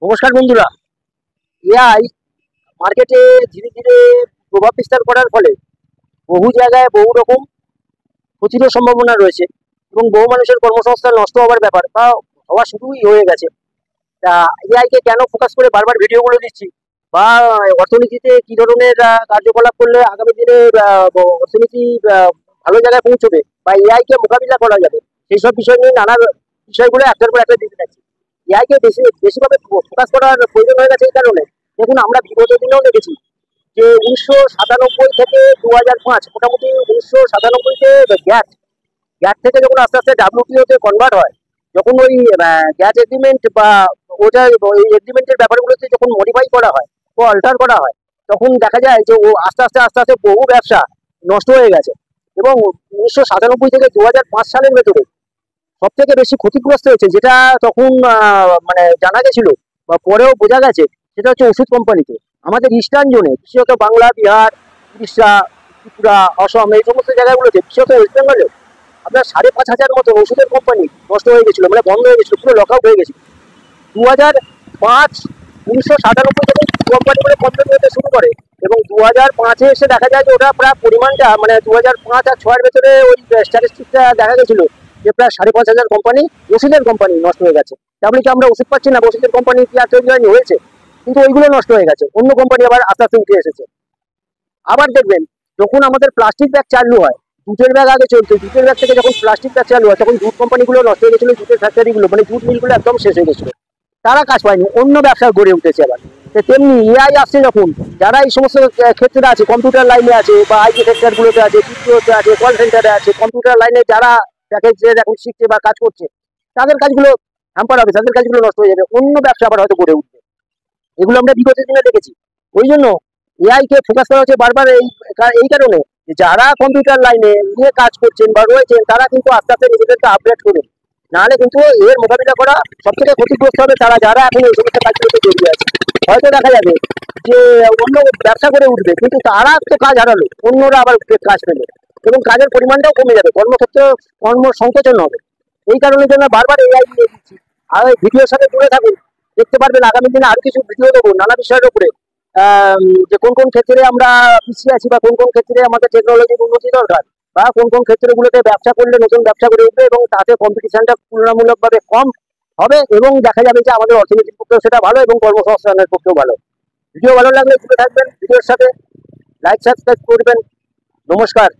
নমস্কার বন্ধুরা। এআই মার্কেটে ধীরে ধীরে প্রভাব বিস্তার করার ফলে বহু জায়গায় বহু রকম ক্ষতির সম্ভাবনা রয়েছে এবং বহু মানুষের কর্মসংস্থান নষ্ট হওয়ার ব্যাপার বা হওয়া শুরুই হয়ে গেছে। তা এআই কে কেন ফোকাস করে বারবার ভিডিওগুলো দিচ্ছি বা অর্থনীতিতে কি ধরনের কার্যকলাপ করলে আগামী দিনে অর্থনীতি ভালো জায়গায় পৌঁছবে বা এআই কে মোকাবিলা করা যাবে, সেই সব বিষয় নিয়ে নানা বিষয়গুলো একটার পর একটা দিতে থাকছি। এআই কে বেশিভাবে ফোকাস করার প্রয়োজন হয়ে গেছে এই কারণে, দেখুন আমরা বিগত দিনেও দেখেছি যে 1997 থেকে 2005, মোটামুটি 1997-তে গ্যাট গ্যাট থেকে যখন আস্তে আস্তে ডাব্লিউটিওতে কনভার্ট হয়, যখন ওই গ্যাস এগ্রিমেন্ট বা ওটা ওই এগ্রিমেন্টের ব্যাপারগুলোতে যখন মডিফাই করা হয় বা অল্টার করা হয়, তখন দেখা যায় যে ও আস্তে আস্তে আস্তে আস্তে বহু ব্যবসা নষ্ট হয়ে গেছে। এবং 1997 থেকে 2005 সালের ভেতরে সব থেকে বেশি ক্ষতিগ্রস্ত হয়েছে, যেটা তখন মানে জানা গেছিল বা পরেও বোঝা গেছে, সেটা হচ্ছে ওষুধ কোম্পানিতে। আমাদের ইস্টার্ন জোনে, বিশেষত বাংলা, বিহার, উড়িষ্যা, ত্রিপুরা, অসম, এই সমস্ত জায়গাগুলোতে, বিশেষত ওয়েস্ট বেঙ্গলে আপনার 5,500 মতো ওষুধের কোম্পানি নষ্ট হয়ে গেছিল, মানে বন্ধ হয়ে গেছিল, পুরো লক আউট হয়ে গেছিল। 2005, 1997 থেকে কোম্পানিগুলো কমপ্লিট হতে শুরু করে এবং 2005-এ এসে দেখা যায় যে ওটা প্রায় পরিমাণটা, মানে 2005 আর 2006-এর ভেতরে ওই স্ট্যাটিস্টিকটা দেখা গেছিল যে প্রায় 5,500 কোম্পানি, ওষুধের কোম্পানি নষ্ট হয়ে গেছে। তাহলে কি আমরা ওষুধ পাচ্ছি না? ওষুধের কোম্পানি কি আর তৈরি হয়নি? হয়েছে, কিন্তু ওইগুলো নষ্ট হয়ে গেছে, অন্য কোম্পানি আবার আস্তে আস্তে উঠে এসেছে। আবার দেখবেন যখন আমাদের প্লাস্টিক ব্যাগ চালু হয়, জুটের ব্যাগ আগে চলতো, জুটের ব্যাগ থেকে যখন প্লাস্টিক ব্যাগ চালু হয় তখন জুট কোম্পানিগুলো নষ্ট হয়ে গেছিলো, জুটের ফ্যাক্টরিগুলো মানে জুট মিলগুলো একদম শেষ হয়ে গেছিলো, তারা কাজ পায়নি, অন্য ব্যবসা গড়ে উঠেছে। আবার তেমনি এআই আসছে যখন, যারা এই সমস্ত ক্ষেত্রে আছে, কম্পিউটার লাইনে আছে বা আইটি সেক্টরগুলোতে আছে, বিপিওতে আছে, কল সেন্টারে আছে, কম্পিউটার লাইনে যারা প্যাকেজের এখন শিখছে বা কাজ করছে, তাদের কাজগুলো হ্যাম্পার হবে, তাদের কাজগুলো নষ্ট হয়ে যাবে, অন্য ব্যবসা আবার হয়তো গড়ে উঠবে। এগুলো আমরা বিগত দিনে দেখেছি। ওই জন্য এআই কে ফোকাস করা হচ্ছে বারবার এই কারণে যে যারা কম্পিউটার লাইনে নিয়ে কাজ করছেন বা রয়েছেন, তারা কিন্তু আস্তে আস্তে নিজেদেরকে আপডেট করুন, নাহলে কিন্তু এর মোকাবিলা করা সব থেকে ক্ষতিগ্রস্ত হবে তারা যারা এখন এই সমস্ত কাজগুলোতে জড়িয়ে আছে। হয়তো দেখা যাবে যে অন্য ব্যবসা করে উঠবে, কিন্তু তারা তো কাজ হারালো, অন্যরা আবার কাজ পেলো এবং কাজের পরিমাণটাও কমে যাবে, কর্মক্ষেত্রে কর্ম সংকোচন হবে। এই কারণের জন্য বারবার এআই নিয়ে দিচ্ছি। আর এই ভিডিওর সাথে জুড়ে থাকুন, দেখতে পারবেন আগামী দিনে আরো কিছু ভিডিও দেবো নানা বিষয়ের উপরে, যে কোন কোন ক্ষেত্রে আমরা পিছিয়ে আছি বা কোন কোন ক্ষেত্রে আমাদের টেকনোলজির উন্নতি দরকার, বা কোন কোন ক্ষেত্রগুলোতে ব্যবসা করলে নতুন ব্যবসা করে উঠবে এবং তাতে কম্পিটিশনটা তুলনামূলকভাবে কম হবে এবং দেখা যাবে যে আমাদের অর্থনীতির পক্ষেও সেটা ভালো এবং কর্মসংস্থানের পক্ষেও ভালো। ভিডিও ভালো লাগলে জুড়ে থাকবেন, ভিডিওর সাথে লাইক সাবস্ক্রাইব করবেন। নমস্কার।